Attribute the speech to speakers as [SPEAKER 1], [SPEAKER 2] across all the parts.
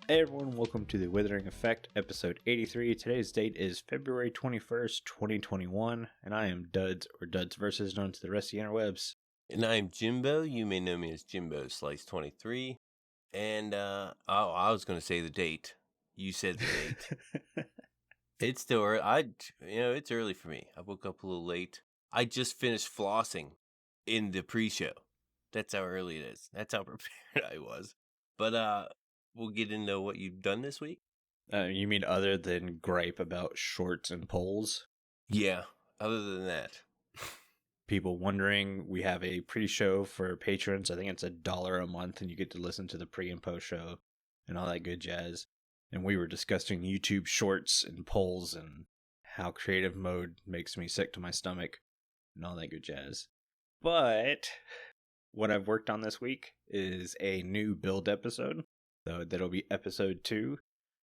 [SPEAKER 1] Hey everyone, welcome to the Withering Effect, episode 83. Today's date is February 21st, 2021, and I am Duds, or Duds Versus, known to the rest of the interwebs.
[SPEAKER 2] And I'm Jimbo. You may know me as Jimbo Slice 23. And, I was going to say the date. You said the date. It's still early. It's early for me. I woke up a little late. I just finished flossing in the pre-show. That's how early it is. That's how prepared I was. But, we'll get into what you've done this week.
[SPEAKER 1] You mean other than gripe about shorts and polls?
[SPEAKER 2] Yeah, other than that.
[SPEAKER 1] People wondering, we have a pre-show for patrons. I think it's $1 a month, and you get to listen to the pre and post show and all that good jazz. And we were discussing YouTube shorts and polls and how creative mode makes me sick to my stomach and all that good jazz. But what I've worked on this week is a new build episode. So that'll be episode 2.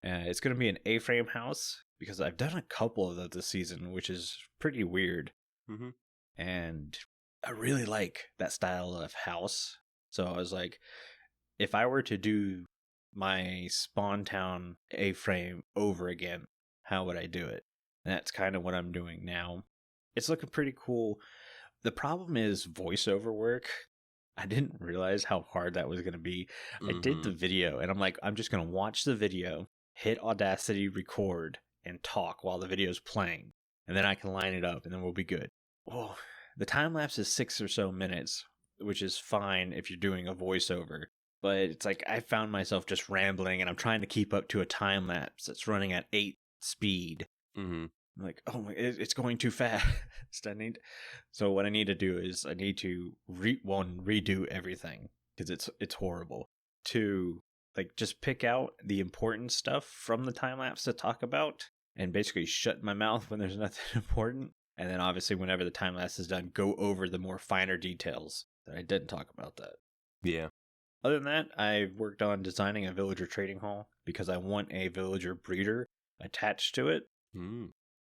[SPEAKER 1] It's going to be an A-frame house because I've done a couple of those this season, which is pretty weird.
[SPEAKER 2] Mm-hmm.
[SPEAKER 1] And I really like that style of house. So I was like, if I were to do my Spawn Town A-frame over again, how would I do it? And that's kind of what I'm doing now. It's looking pretty cool. The problem is voiceover work. I didn't realize how hard that was going to be.
[SPEAKER 2] Mm-hmm.
[SPEAKER 1] I did the video, and I'm like, I'm just going to watch the video, hit Audacity, record, and talk while the video's playing. And then I can line it up, and then we'll be good. Well, the time lapse is 6 or so minutes, which is fine if you're doing a voiceover. But it's like I found myself just rambling, and I'm trying to keep up to a time lapse that's running at 8 speed.
[SPEAKER 2] Mm-hmm.
[SPEAKER 1] I'm like, oh my, it's going too fast. So what I need to do is I need to redo everything because it's horrible. To like just pick out the important stuff from the time lapse to talk about, and basically shut my mouth when there's nothing important. And then obviously whenever the time lapse is done, go over the more finer details that I didn't talk about that.
[SPEAKER 2] Yeah.
[SPEAKER 1] Other than that, I've worked on designing a villager trading hall because I want a villager breeder attached to it.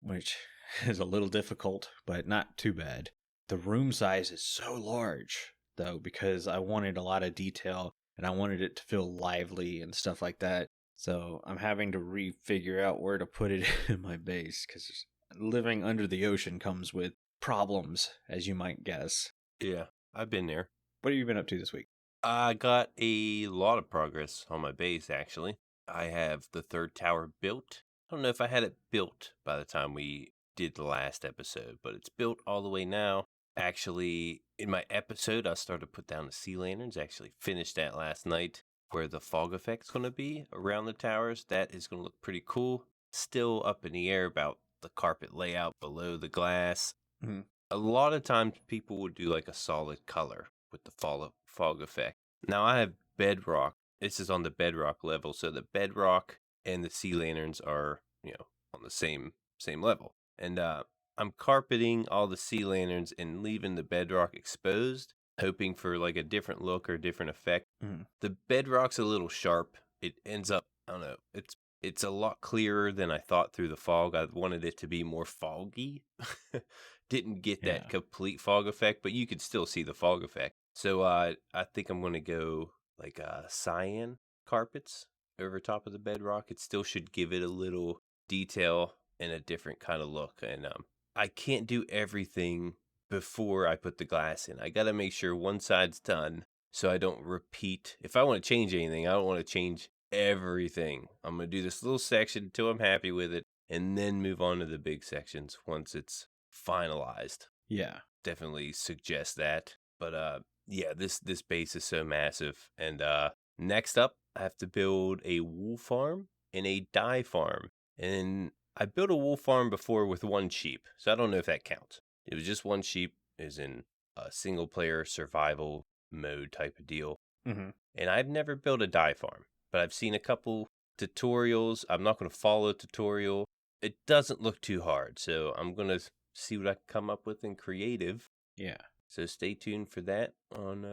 [SPEAKER 1] Which is a little difficult, but not too bad. The room size is so large, though, because I wanted a lot of detail and I wanted it to feel lively and stuff like that. So I'm having to refigure out where to put it in my base, because living under the ocean comes with problems, as you might guess.
[SPEAKER 2] Yeah, I've been there.
[SPEAKER 1] What have you been up to this week?
[SPEAKER 2] I got a lot of progress on my base, actually. I have the third tower built. I don't know if I had it built by the time we did the last episode, but it's built all the way now. Actually, in my episode, I started to put down the sea lanterns. Actually finished that last night, where the fog effect's going to be around the towers. That is going to look pretty cool. Still up in the air about the carpet layout below the glass.
[SPEAKER 1] Mm-hmm.
[SPEAKER 2] A lot of times people would do like a solid color with the fog effect. Now I have bedrock. This is on the bedrock level, so the bedrock and the sea lanterns are, on the same level. And I'm carpeting all the sea lanterns and leaving the bedrock exposed, hoping for like a different look or different effect.
[SPEAKER 1] Mm.
[SPEAKER 2] The bedrock's a little sharp. It ends up, I don't know, it's a lot clearer than I thought through the fog. I wanted it to be more foggy. Didn't get that complete fog effect, but you could still see the fog effect. So I think I'm going to go like cyan carpets over top of the bedrock. It still should give it a little detail and a different kind of look. And I can't do everything before I put the glass in. I got to make sure one side's done so I don't repeat. If I want to change anything, I don't want to change everything. I'm going to do this little section until I'm happy with it and then move on to the big sections once it's finalized.
[SPEAKER 1] Yeah.
[SPEAKER 2] Definitely suggest that. But yeah, this base is so massive. And next up, I have to build a wool farm and a dye farm. And I built a wool farm before with one sheep, so I don't know if that counts. It was just one sheep, is in a single player survival mode type of deal.
[SPEAKER 1] Mm-hmm.
[SPEAKER 2] And I've never built a dye farm, but I've seen a couple tutorials. I'm not going to follow a tutorial. It doesn't look too hard, so I'm going to see what I can come up with in creative.
[SPEAKER 1] Yeah.
[SPEAKER 2] So stay tuned for that on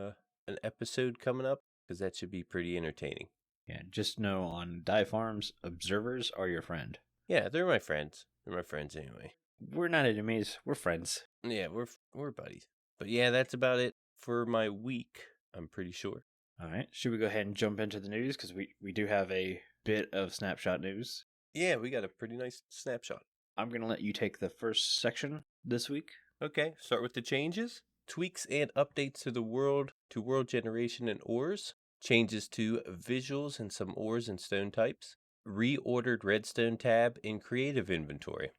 [SPEAKER 2] an episode coming up, because that should be pretty entertaining.
[SPEAKER 1] Yeah, just know on dye farms, observers are your friend.
[SPEAKER 2] Yeah, they're my friends. They're my friends anyway.
[SPEAKER 1] We're not enemies. We're friends.
[SPEAKER 2] Yeah, we're buddies. But yeah, that's about it for my week, I'm pretty sure.
[SPEAKER 1] All right. Should we go ahead and jump into the news? Because we do have a bit of snapshot news.
[SPEAKER 2] Yeah, we got a pretty nice snapshot.
[SPEAKER 1] I'm going to let you take the first section this week.
[SPEAKER 2] Okay, start with the changes. Tweaks and updates to the world generation and ores. Changes to visuals and some ores and stone types. Reordered redstone tab in creative inventory.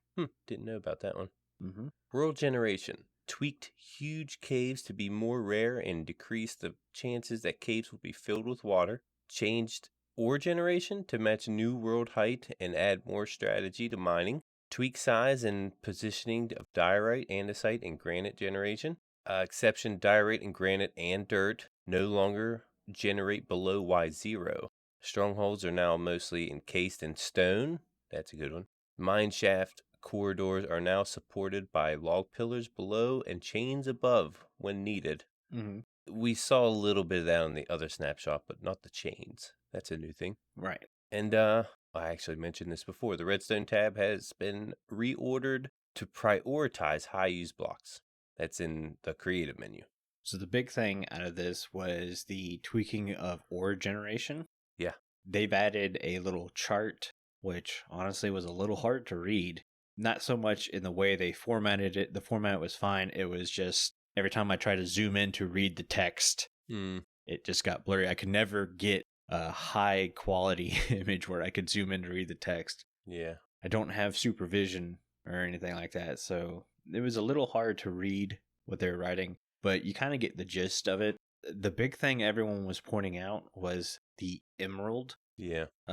[SPEAKER 2] Didn't know about that one.
[SPEAKER 1] Mm-hmm.
[SPEAKER 2] World generation. Tweaked huge caves to be more rare and decreased the chances that caves will be filled with water. Changed ore generation to match new world height and add more strategy to mining. Tweak size and positioning of diorite, andesite, and granite generation. Exception diorite and granite and dirt no longer generate below Y0. Strongholds are now mostly encased in stone. That's a good one. Mine shaft corridors are now supported by log pillars below and chains above when needed.
[SPEAKER 1] Mm-hmm.
[SPEAKER 2] We saw a little bit of that on the other snapshot, but not the chains. That's a new thing.
[SPEAKER 1] Right.
[SPEAKER 2] And I actually mentioned this before. The redstone tab has been reordered to prioritize high use blocks. That's in the creative menu.
[SPEAKER 1] So the big thing out of this was the tweaking of ore generation.
[SPEAKER 2] Yeah.
[SPEAKER 1] They've added a little chart, which honestly was a little hard to read. Not so much in the way they formatted it. The format was fine. It was just every time I tried to zoom in to read the text, it just got blurry. I could never get a high quality image where I could zoom in to read the text.
[SPEAKER 2] Yeah.
[SPEAKER 1] I don't have supervision or anything like that, so it was a little hard to read what they were writing, but you kind of get the gist of it. The big thing everyone was pointing out was the emerald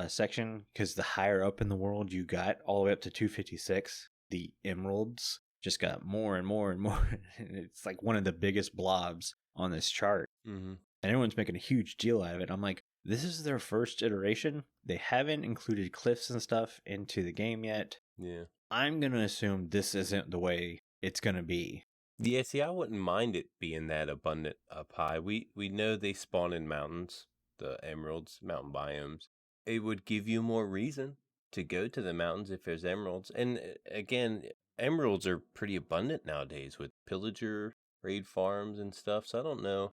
[SPEAKER 1] section, because the higher up in the world you got, all the way up to 256, the emeralds just got more and more and more. It's like one of the biggest blobs on this chart.
[SPEAKER 2] Mm-hmm.
[SPEAKER 1] And everyone's making a huge deal out of it. I'm like, this is their first iteration. They haven't included cliffs and stuff into the game yet.
[SPEAKER 2] Yeah.
[SPEAKER 1] I'm going to assume this isn't the way it's going to be.
[SPEAKER 2] Yeah, see, I wouldn't mind it being that abundant up high. We know they spawn in mountains, the emeralds, mountain biomes. It would give you more reason to go to the mountains if there's emeralds. And again, emeralds are pretty abundant nowadays with pillager, raid farms and stuff. So I don't know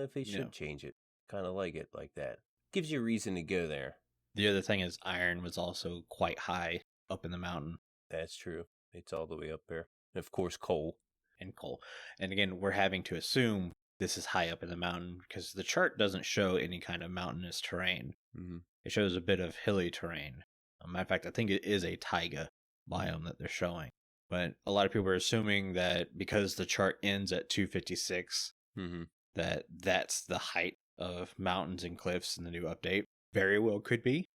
[SPEAKER 2] if they should change it. Kind of like it like that. Gives you a reason to go there.
[SPEAKER 1] The other thing is iron was also quite high up in the mountain.
[SPEAKER 2] That's true. It's all the way up there. And of course, coal.
[SPEAKER 1] And coal. And again, we're having to assume this is high up in the mountain because the chart doesn't show any kind of mountainous terrain.
[SPEAKER 2] Mm-hmm.
[SPEAKER 1] It shows a bit of hilly terrain. Matter of fact, I think it is a taiga biome that they're showing. But a lot of people are assuming that because the chart ends at 256, that's the height of mountains and cliffs in the new update. Very well could be.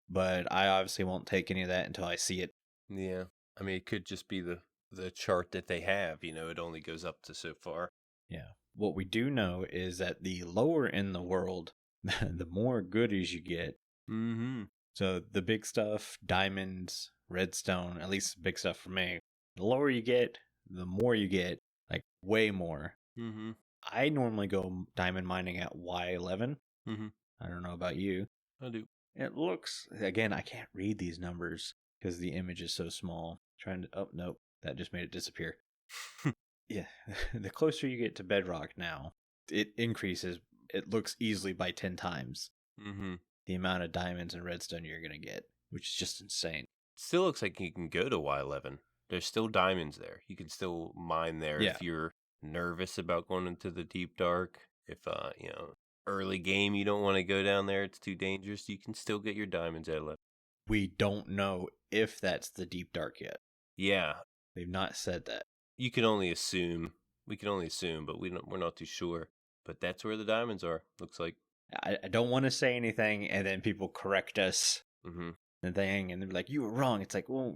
[SPEAKER 1] But I obviously won't take any of that until I see it.
[SPEAKER 2] Yeah. I mean, it could just be the chart that they have. You know, it only goes up to so far.
[SPEAKER 1] Yeah. What we do know is that the lower in the world, the more goodies you get.
[SPEAKER 2] Mm-hmm.
[SPEAKER 1] So the big stuff, diamonds, redstone, at least big stuff for me. The lower you get, the more you get, like way more.
[SPEAKER 2] Mm-hmm.
[SPEAKER 1] I normally go diamond mining at Y11.
[SPEAKER 2] Mm-hmm.
[SPEAKER 1] I don't know about you.
[SPEAKER 2] I do.
[SPEAKER 1] It looks, again, I can't read these numbers because the image is so small. Nope, that just made it disappear. Yeah, the closer you get to bedrock now, it increases. It looks easily by 10 times the amount of diamonds and redstone you're going to get, which is just insane.
[SPEAKER 2] Still looks like you can go to Y11. There's still diamonds there. You can still mine there if you're nervous about going into the deep dark. If, early game, you don't want to go down there. It's too dangerous. You can still get your diamonds at 11.
[SPEAKER 1] We don't know if that's the deep dark yet.
[SPEAKER 2] Yeah.
[SPEAKER 1] They've not said that.
[SPEAKER 2] You can only assume. We can only assume, but we're not too sure. But that's where the diamonds are, looks like.
[SPEAKER 1] I don't want to say anything, and then people correct us. And they're like, you were wrong. It's like, well,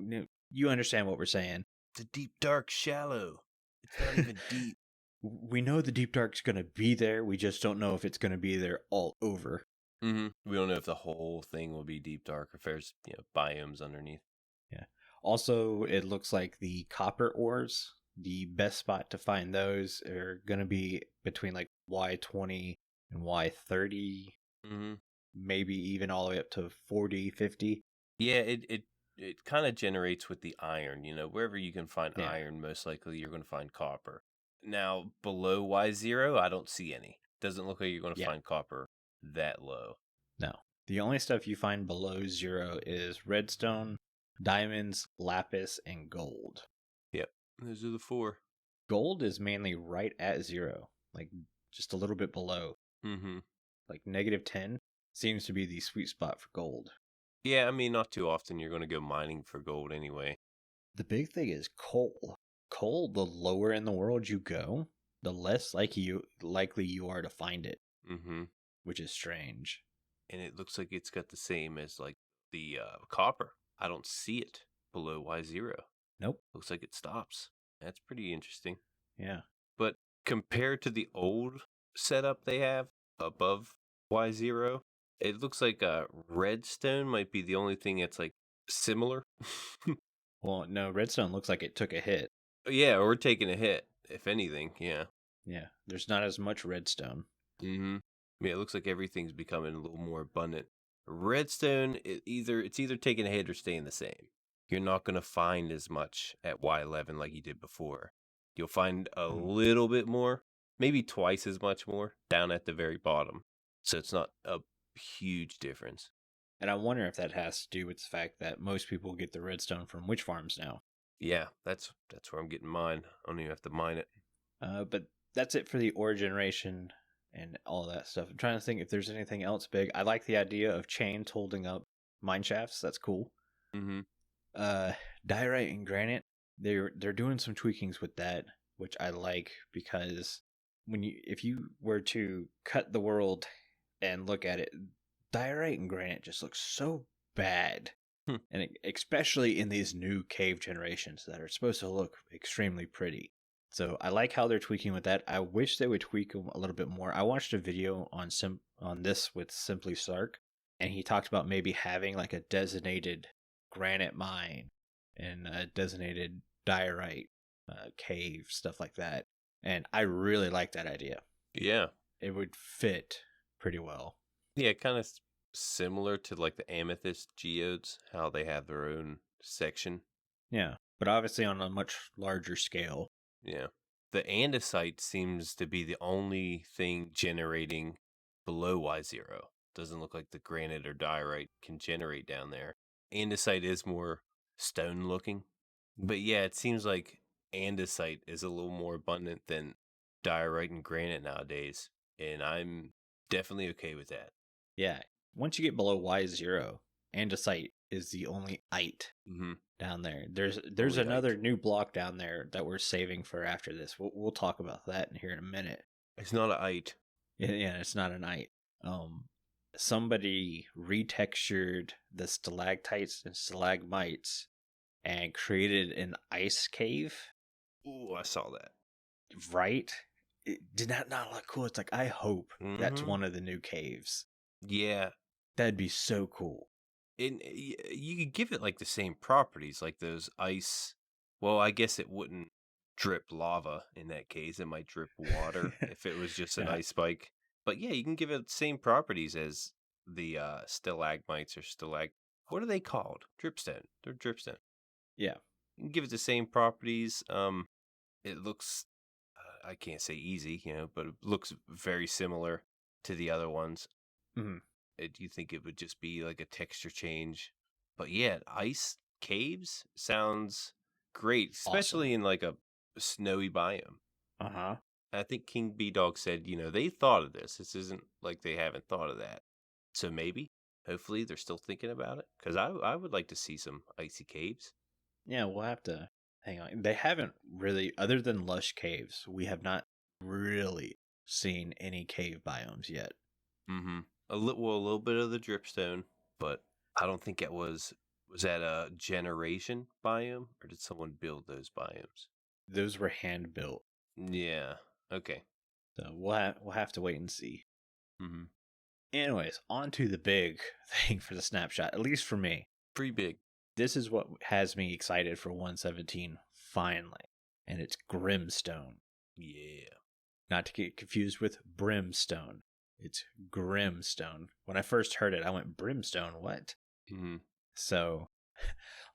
[SPEAKER 1] you understand what we're saying.
[SPEAKER 2] The deep dark shallow. It's not even deep.
[SPEAKER 1] We know the deep dark's going to be there. We just don't know if it's going to be there all over.
[SPEAKER 2] We don't know if the whole thing will be deep dark or if there's biomes underneath.
[SPEAKER 1] Yeah. Also, it looks like the copper ores, the best spot to find those are going to be between like Y20 and Y30. Maybe even all the way up to 40, 50.
[SPEAKER 2] Yeah, it kind of generates with the iron. Wherever you can find iron, most likely you're going to find copper. Now, below Y0, I don't see any. Doesn't look like you're going to find copper that low.
[SPEAKER 1] No. The only stuff you find below 0 is redstone, diamonds, lapis, and gold.
[SPEAKER 2] Yep, those are the 4.
[SPEAKER 1] Gold is mainly right at 0, like just a little bit below.
[SPEAKER 2] Mm-hmm.
[SPEAKER 1] Like -10 seems to be the sweet spot for gold.
[SPEAKER 2] Yeah, I mean, not too often you're going to go mining for gold anyway.
[SPEAKER 1] The big thing is coal. Coal, the lower in the world you go, the less likely you are to find it, which is strange.
[SPEAKER 2] And it looks like it's got the same as like the copper. I don't see it below Y0.
[SPEAKER 1] Nope.
[SPEAKER 2] Looks like it stops. That's pretty interesting.
[SPEAKER 1] Yeah.
[SPEAKER 2] But compared to the old setup they have above Y0, it looks like redstone might be the only thing that's like similar.
[SPEAKER 1] Well, no, redstone looks like it took a hit.
[SPEAKER 2] Yeah, or taking a hit, if anything. Yeah.
[SPEAKER 1] Yeah, there's not as much redstone.
[SPEAKER 2] Mm-hmm. Yeah, it looks like everything's becoming a little more abundant. Redstone, it's either taking a hit or staying the same. You're not going to find as much at Y11 like you did before. You'll find a little bit more, maybe twice as much more, down at the very bottom. So it's not a huge difference.
[SPEAKER 1] And I wonder if that has to do with the fact that most people get the redstone from witch farms now.
[SPEAKER 2] Yeah, that's where I'm getting mine. I don't even have to mine it.
[SPEAKER 1] But that's it for the ore generation and all that stuff. I'm trying to think if there's anything else big. I like the idea of chains holding up mine shafts. That's cool.
[SPEAKER 2] Mm-hmm.
[SPEAKER 1] Diorite and granite, they're doing some tweakings with that, which I like, because if you were to cut the world and look at it, diorite and granite just looks so bad. And especially in these new cave generations that are supposed to look extremely pretty. So I like how they're tweaking with that. I wish they would tweak them a little bit more. I watched a video on this with Simply Sark, and he talked about maybe having like a designated granite mine and a designated diorite cave, stuff like that. And I really like that idea.
[SPEAKER 2] Yeah.
[SPEAKER 1] It would fit pretty well.
[SPEAKER 2] Yeah, kind of similar to like the amethyst geodes, how they have their own section.
[SPEAKER 1] Yeah, but obviously on a much larger scale.
[SPEAKER 2] Yeah. The andesite seems to be the only thing generating below Y0. Doesn't look like the granite or diorite can generate down there. Andesite is more stone looking. But yeah, it seems like andesite is a little more abundant than diorite and granite nowadays. And I'm definitely okay with that.
[SPEAKER 1] Yeah. Once you get below Y0, andesite is the only ite down there. There's another new block down there that we're saving for after this. We'll talk about that in here in a minute.
[SPEAKER 2] It's not an ite.
[SPEAKER 1] Yeah, it's not an ite. Somebody retextured the stalactites and stalagmites and created an ice cave.
[SPEAKER 2] Ooh, I saw that.
[SPEAKER 1] Right? Did that not look cool? It's like, I hope that's one of the new caves.
[SPEAKER 2] Yeah.
[SPEAKER 1] That'd be so cool.
[SPEAKER 2] And you could give it like the same properties, like those ice. Well, I guess it wouldn't drip lava in that case. It might drip water if it was just an ice spike. But yeah, you can give it the same properties as the stalagmites or What are they called? Dripstone. They're dripstone.
[SPEAKER 1] Yeah.
[SPEAKER 2] You can give it the same properties. It looks, I can't say easy, but it looks very similar to the other ones.
[SPEAKER 1] Mm-hmm.
[SPEAKER 2] Do you think it would just be like a texture change? But yeah, ice caves sounds great, especially in like a snowy biome.
[SPEAKER 1] Uh-huh.
[SPEAKER 2] I think King B Dog said, they thought of this. This isn't like they haven't thought of that. So maybe, hopefully, they're still thinking about it. Because I would like to see some icy caves.
[SPEAKER 1] Yeah, we'll have to hang on. They haven't really, other than lush caves, we have not really seen any cave biomes yet.
[SPEAKER 2] Mm-hmm. A little bit of the dripstone, but I don't think it was that a generation biome, or did someone build those biomes?
[SPEAKER 1] Those were hand built.
[SPEAKER 2] Yeah. Okay.
[SPEAKER 1] So we'll have to wait and see.
[SPEAKER 2] Mm-hmm.
[SPEAKER 1] Anyways, on to the big thing for the snapshot, at least for me.
[SPEAKER 2] Pretty big.
[SPEAKER 1] This is what has me excited for 117, finally. And it's Grimstone.
[SPEAKER 2] Yeah.
[SPEAKER 1] Not to get confused with Brimstone. It's Grimstone. When I first heard it, I went, Brimstone, what?
[SPEAKER 2] Mm-hmm.
[SPEAKER 1] So,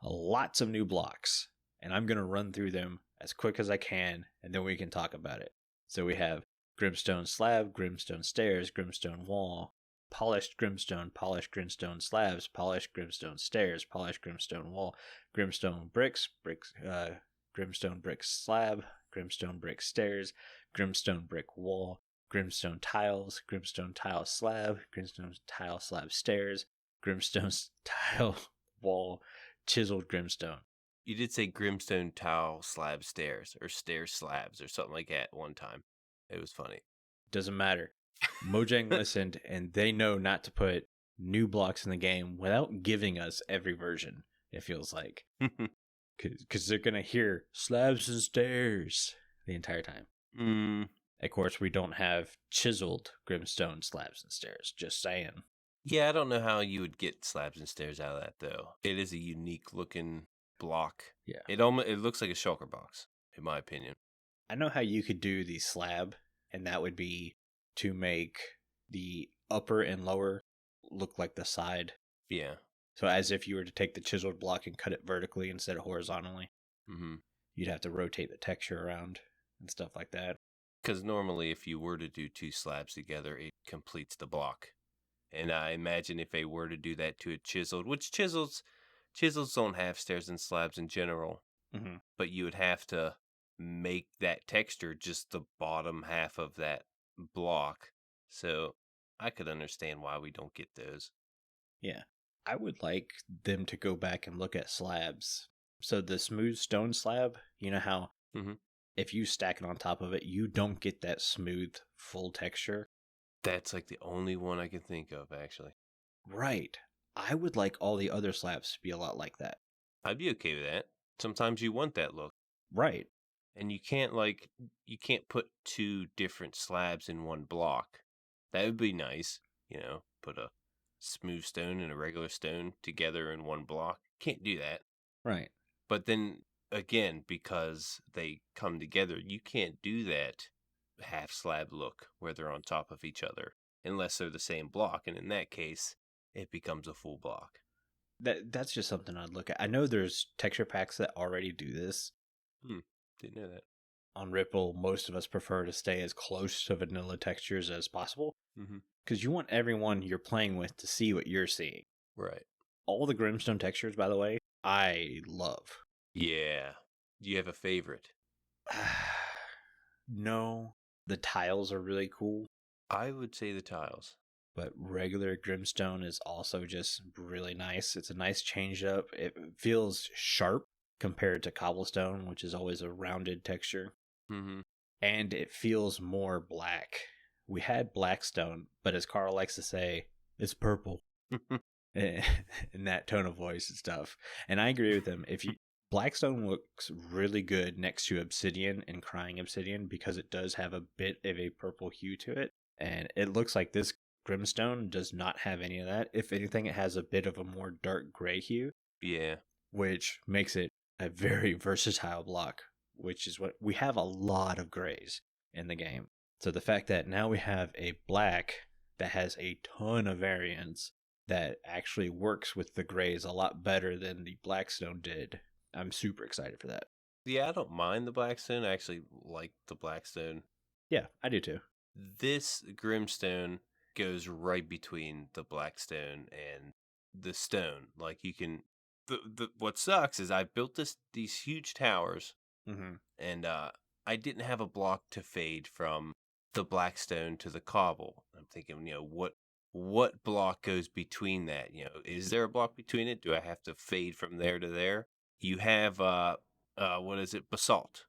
[SPEAKER 1] lots of new blocks. And I'm going to run through them as quick as I can, and then we can talk about it. So we have Grimstone slab, Grimstone stairs, Grimstone wall, polished Grimstone slabs, polished Grimstone stairs, polished Grimstone wall, Grimstone bricks, Grimstone bricks slab, Grimstone brick stairs, Grimstone brick wall, Grimstone tiles, Grimstone tile slab, Grimstone tile slab stairs, Grimstone tile wall, Chiselled Grimstone.
[SPEAKER 2] You did say Grimstone tile slab stairs or stair slabs or something like that one time. It was funny.
[SPEAKER 1] Doesn't matter. Mojang listened, and they know not to put new blocks in the game without giving us every version, it feels like. Because they're going to hear slabs and stairs the entire time. Of course, we don't have chiseled Grimstone slabs and stairs, just saying.
[SPEAKER 2] Yeah, I don't know how you would get slabs and stairs out of that, though. It is a unique looking block.
[SPEAKER 1] Yeah.
[SPEAKER 2] It looks like a shulker box, in my opinion.
[SPEAKER 1] I know how you could do the slab, and that would be to make the upper and lower look like the side.
[SPEAKER 2] Yeah.
[SPEAKER 1] So as if you were to take the chiseled block and cut it vertically instead of horizontally.
[SPEAKER 2] Mm-hmm.
[SPEAKER 1] You'd have to rotate the texture around and stuff like that.
[SPEAKER 2] Because normally if you were to do two slabs together, it completes the block. And I imagine if they were to do that to a chiseled, which chisels don't have stairs and slabs in general, but you would have to make that texture just the bottom half of that block. So I could understand why we don't get those.
[SPEAKER 1] Yeah. I would like them to go back and look at slabs. So the smooth stone slab, you know how if you stack it on top of it, you don't get that smooth, full texture.
[SPEAKER 2] That's like the only one I can think of, actually.
[SPEAKER 1] Right. I would like all the other slabs to be a lot like that.
[SPEAKER 2] I'd be okay with that. Sometimes you want that look.
[SPEAKER 1] Right.
[SPEAKER 2] And you can't put two different slabs in one block. That would be nice, put a smooth stone and a regular stone together in one block. Can't do that.
[SPEAKER 1] Right.
[SPEAKER 2] But then again, because they come together, you can't do that half slab look where they're on top of each other unless they're the same block, and in that case it becomes a full block.
[SPEAKER 1] That's just something I'd look at. I know there's texture packs that already do this.
[SPEAKER 2] Didn't know that.
[SPEAKER 1] On Ripple, most of us prefer to stay as close to vanilla textures as possible because you want everyone you're playing with to see what you're seeing.
[SPEAKER 2] Right.
[SPEAKER 1] All the Grimstone textures, by the way, I love.
[SPEAKER 2] Yeah. Do you have a favorite?
[SPEAKER 1] No. The tiles are really cool.
[SPEAKER 2] I would say the tiles.
[SPEAKER 1] But regular Grimstone is also just really nice. It's a nice change up. It feels sharp compared to cobblestone, which is always a rounded texture. And it feels more black. We had blackstone, but as Carl likes to say, it's purple. In that tone of voice and stuff. And I agree with him. Blackstone looks really good next to obsidian and crying obsidian because it does have a bit of a purple hue to it. And it looks like this Grimstone does not have any of that. If anything, it has a bit of a more dark gray hue.
[SPEAKER 2] Yeah.
[SPEAKER 1] Which makes it a very versatile block, which is what we have a lot of grays in the game. So the fact that now we have a black that has a ton of variants that actually works with the grays a lot better than the Blackstone did. I'm super excited for that.
[SPEAKER 2] Yeah, I don't mind the Blackstone. I actually like the Blackstone.
[SPEAKER 1] Yeah, I do too.
[SPEAKER 2] This Grimstone goes right between the Blackstone and the stone. Like you can, what sucks is I built these huge towers, and I didn't have a block to fade from the Blackstone to the cobble. I'm thinking, what block goes between that? Is there a block between it? Do I have to fade from there to there? You have what is it? Basalt.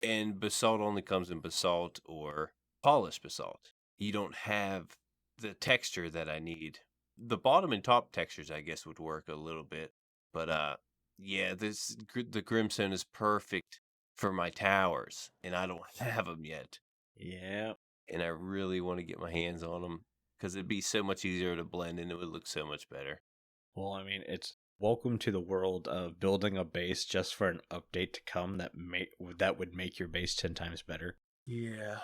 [SPEAKER 2] And basalt only comes in basalt or polished basalt. You don't have the texture that I need. The bottom and top textures, I guess, would work a little bit. But yeah, the Grimstone is perfect for my towers, and I don't have them yet.
[SPEAKER 1] Yeah.
[SPEAKER 2] And I really want to get my hands on them because it'd be so much easier to blend and it would look so much better.
[SPEAKER 1] Well, I mean, it's welcome to the world of building a base just for an update to come that would make your base 10 times better.
[SPEAKER 2] Yeah.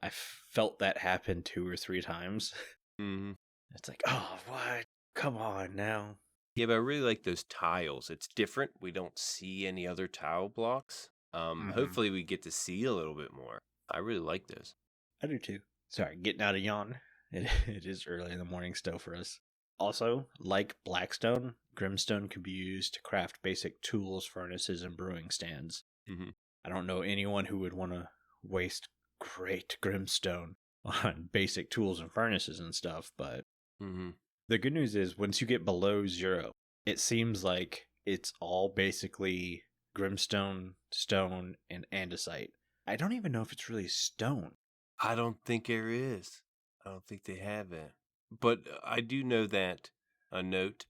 [SPEAKER 1] I felt that happen 2 or 3 times. It's like, oh, what? Come on now.
[SPEAKER 2] Yeah, but I really like those tiles. It's different. We don't see any other tile blocks. Hopefully we get to see a little bit more. I really like those.
[SPEAKER 1] I do too. Sorry, getting out of yawn. it is early in the morning still for us. Also, like Blackstone, Grimstone can be used to craft basic tools, furnaces, and brewing stands.
[SPEAKER 2] Mm-hmm.
[SPEAKER 1] I don't know anyone who would want to waste great Grimstone on basic tools and furnaces and stuff, but
[SPEAKER 2] Mm-hmm.
[SPEAKER 1] the good news is once you get below 0, it seems like it's all basically Grimstone, stone, and andesite. I don't even know if it's really stone.
[SPEAKER 2] I don't think there is. I don't think they have that. But I do know that a note,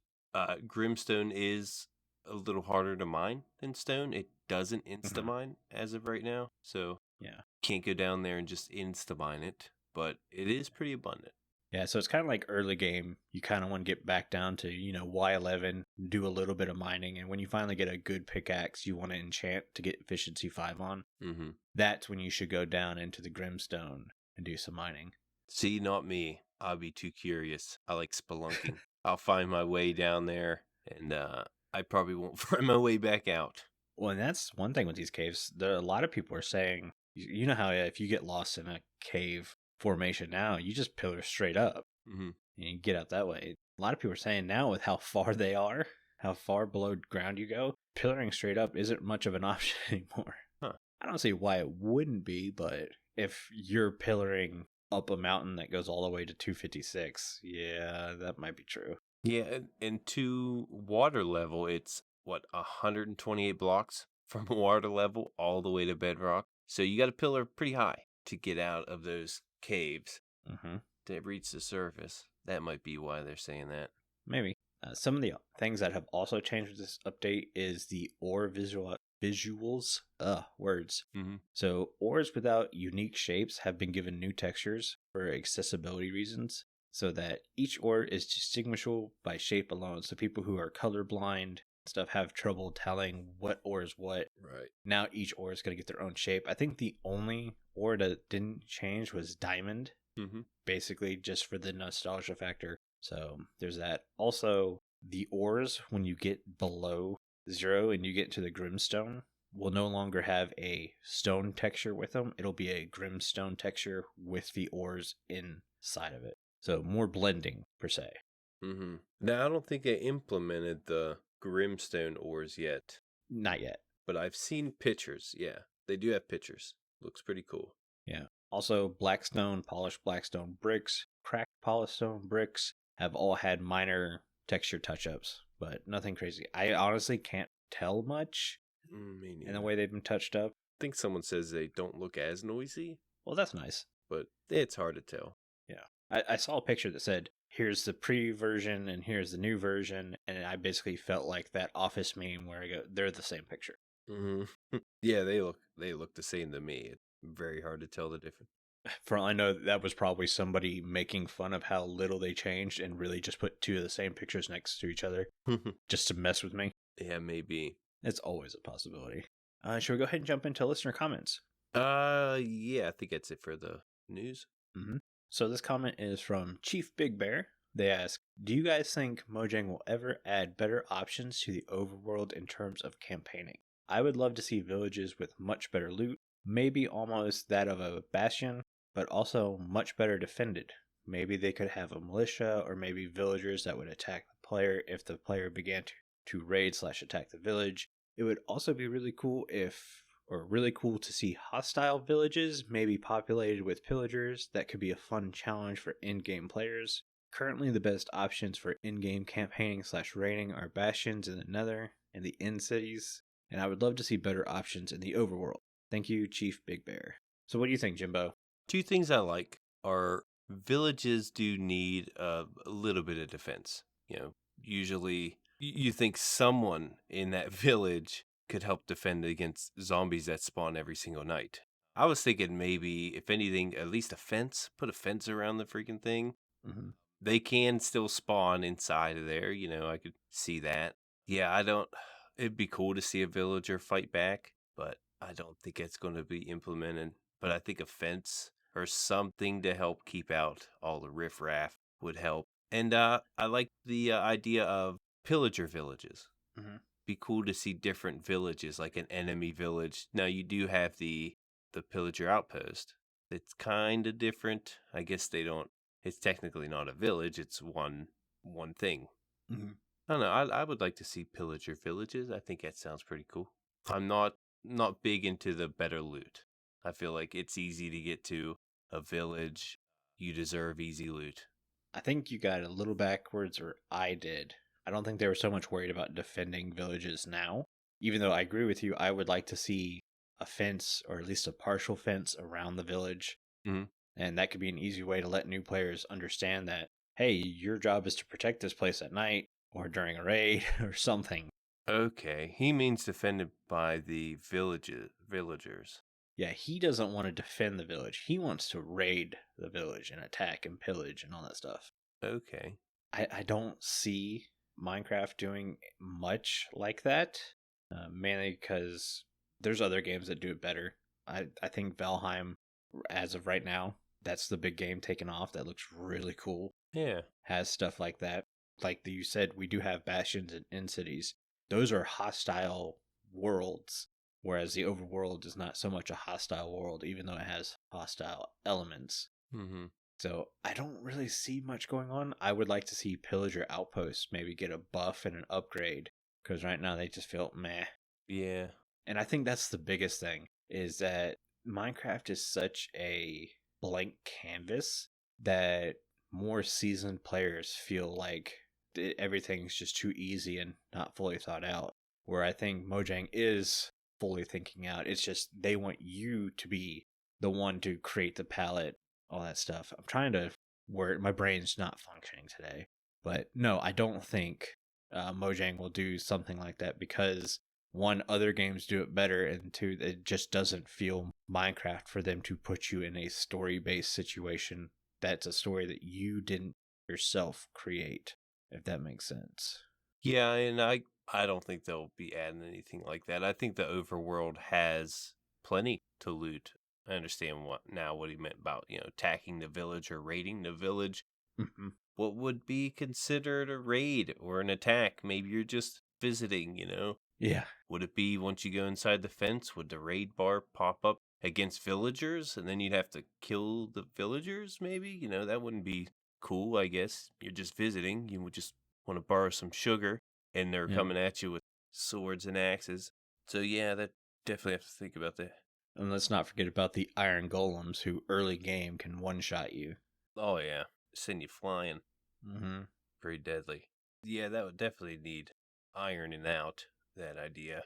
[SPEAKER 2] Grimstone is a little harder to mine than stone. It doesn't insta mine as of right now, so
[SPEAKER 1] Yeah.
[SPEAKER 2] can't go down there and just insta mine it. But it is pretty abundant.
[SPEAKER 1] Yeah, so it's kind of like early game. You kind of want to get back down to, Y11, do a little bit of mining, and when you finally get a good pickaxe you want to enchant to get efficiency 5 on,
[SPEAKER 2] Mm-hmm.
[SPEAKER 1] that's when you should go down into the Grimstone and do some mining.
[SPEAKER 2] See, not me. I'll be too curious. I like spelunking. I'll find my way down there, and I probably won't find my way back out.
[SPEAKER 1] Well, and that's one thing with these caves. A lot of people are saying, you know how if you get lost in a cave formation now, you just pillar straight up
[SPEAKER 2] Mm-hmm.
[SPEAKER 1] and you get out that way. A lot of people are saying now with how far they are, how far below ground you go, pillaring straight up isn't much of an option anymore.
[SPEAKER 2] Huh.
[SPEAKER 1] I don't see why it wouldn't be, but if you're pillaring up a mountain that goes all the way to 256, yeah, that might be true.
[SPEAKER 2] Yeah, and to water level, it's 128 blocks from water level all the way to bedrock. So you got to pillar pretty high to get out of those caves to reach the surface. That might be why they're saying that.
[SPEAKER 1] Maybe. Some of the things that have also changed with this update is the ore visuals. Words.
[SPEAKER 2] Mm-hmm.
[SPEAKER 1] So ores without unique shapes have been given new textures for accessibility reasons, so that each ore is distinguishable by shape alone. So people who are colorblind stuff have trouble telling what ore is what.
[SPEAKER 2] Right.
[SPEAKER 1] Now each ore is going to get their own shape. I think the only ore that didn't change was diamond, basically just for the nostalgia factor. So there's that. Also, the ores, when you get below 0 and you get to the Grimstone, will no longer have a stone texture with them. It'll be a Grimstone texture with the ores inside of it. So more blending, per se.
[SPEAKER 2] Mm-hmm. Now, I don't think they implemented the Grimstone ores yet.
[SPEAKER 1] Not yet.
[SPEAKER 2] But I've seen pictures. Yeah, they do have pictures. Looks pretty cool.
[SPEAKER 1] Yeah. Also, Blackstone, Polished Blackstone Bricks, Cracked Polystone Bricks have all had minor texture touch-ups, but nothing crazy. I honestly can't tell much in the way they've been touched up.
[SPEAKER 2] I think someone says they don't look as noisy.
[SPEAKER 1] Well, that's nice.
[SPEAKER 2] But it's hard to tell.
[SPEAKER 1] Yeah. I saw a picture that said, here's the pre-version and here's the new version, and I basically felt like that Office meme where I go, they're the same picture.
[SPEAKER 2] Mm-hmm. Yeah, they look the same to me. It's very hard to tell the difference.
[SPEAKER 1] For all I know, that was probably somebody making fun of how little they changed and really just put 2 of the same pictures next to each other just to mess with me.
[SPEAKER 2] Yeah, maybe.
[SPEAKER 1] It's always a possibility. Should we go ahead and jump into listener comments?
[SPEAKER 2] Yeah, I think that's it for the news.
[SPEAKER 1] So this comment is from ChiefBigBear. They ask, do you guys think Mojang will ever add better options to the overworld in terms of campaigning? I would love to see villages with much better loot, maybe almost that of a bastion, but also much better defended. Maybe they could have a militia or maybe villagers that would attack the player if the player began to raid/attack the village. It would also be really cool to see hostile villages, maybe populated with pillagers. That could be a fun challenge for in-game players. Currently, the best options for in-game campaigning/raiding are bastions in the Nether and the end cities, and I would love to see better options in the overworld. Thank you, ChiefBigBear. So what do you think, Jimbo?
[SPEAKER 2] 2 things I like are villages do need a little bit of defense. Usually you think someone in that village could help defend against zombies that spawn every single night. I was thinking maybe, if anything, at least a fence. Put a fence around the freaking thing. They can still spawn inside of there. I could see that. Yeah, it'd be cool to see a villager fight back, but I don't think it's going to be implemented. But I think a fence or something to help keep out all the riffraff would help. And I like the idea of pillager villages. Be cool to see different villages, like an enemy village. Now you do have the pillager outpost. It's kind of different. I guess they don't. it's technically not a village. It's one thing.
[SPEAKER 1] Mm-hmm.
[SPEAKER 2] I don't know. I would like to see pillager villages. I think that sounds pretty cool. I'm not big into the better loot. I feel like it's easy to get to a village. You deserve easy loot.
[SPEAKER 1] I think you got a little backwards, or I did. I don't think they were so much worried about defending villages now. Even though I agree with you, I would like to see a fence, or at least a partial fence, around the village.
[SPEAKER 2] Mm-hmm.
[SPEAKER 1] And that could be an easy way to let new players understand that, hey, your job is to protect this place at night, or during a raid, or something.
[SPEAKER 2] Okay, he means defended by the villagers.
[SPEAKER 1] Yeah, he doesn't want to defend the village. He wants to raid the village and attack and pillage and all that stuff.
[SPEAKER 2] Okay.
[SPEAKER 1] I don't see Minecraft doing much like that, mainly because there's other games that do it better. I think Valheim, as of right now, that's the big game taking off. That looks really cool.
[SPEAKER 2] Yeah.
[SPEAKER 1] Has stuff like that. Like you said, we do have bastions and in cities. Those are hostile worlds, whereas the overworld is not so much a hostile world, even though it has hostile elements.
[SPEAKER 2] Mm-hmm.
[SPEAKER 1] So I don't really see much going on. I would like to see Pillager Outposts maybe get a buff and an upgrade, because right now they just feel meh.
[SPEAKER 2] Yeah.
[SPEAKER 1] And I think that's the biggest thing, is that Minecraft is such a blank canvas that more seasoned players feel like everything's just too easy and not fully thought out. Where I think Mojang is fully thinking out. It's just they want you to be the one to create the palette, all that stuff. I'm trying to word, my brain's not functioning today. But no, I don't think Mojang will do something like that, because one, other games do it better, and two, it just doesn't feel Minecraft for them to put you in a story-based situation that's a story that you didn't yourself create, if that makes sense.
[SPEAKER 2] Yeah, and I don't think they'll be adding anything like that. I think the overworld has plenty to loot. I understand what he meant about, attacking the village or raiding the village.
[SPEAKER 1] Mm-hmm.
[SPEAKER 2] What would be considered a raid or an attack? Maybe you're just visiting,
[SPEAKER 1] Yeah.
[SPEAKER 2] Would it be once you go inside the fence, would the raid bar pop up against villagers and then you'd have to kill the villagers maybe? That wouldn't be cool, I guess. You're just visiting. You would just want to borrow some sugar and they're coming at you with swords and axes. So yeah, that definitely have to think about that.
[SPEAKER 1] And let's not forget about the iron golems, who early game can one-shot you.
[SPEAKER 2] Oh yeah, send you flying.
[SPEAKER 1] Mm-hmm.
[SPEAKER 2] Very deadly. Yeah, that would definitely need ironing out, that idea.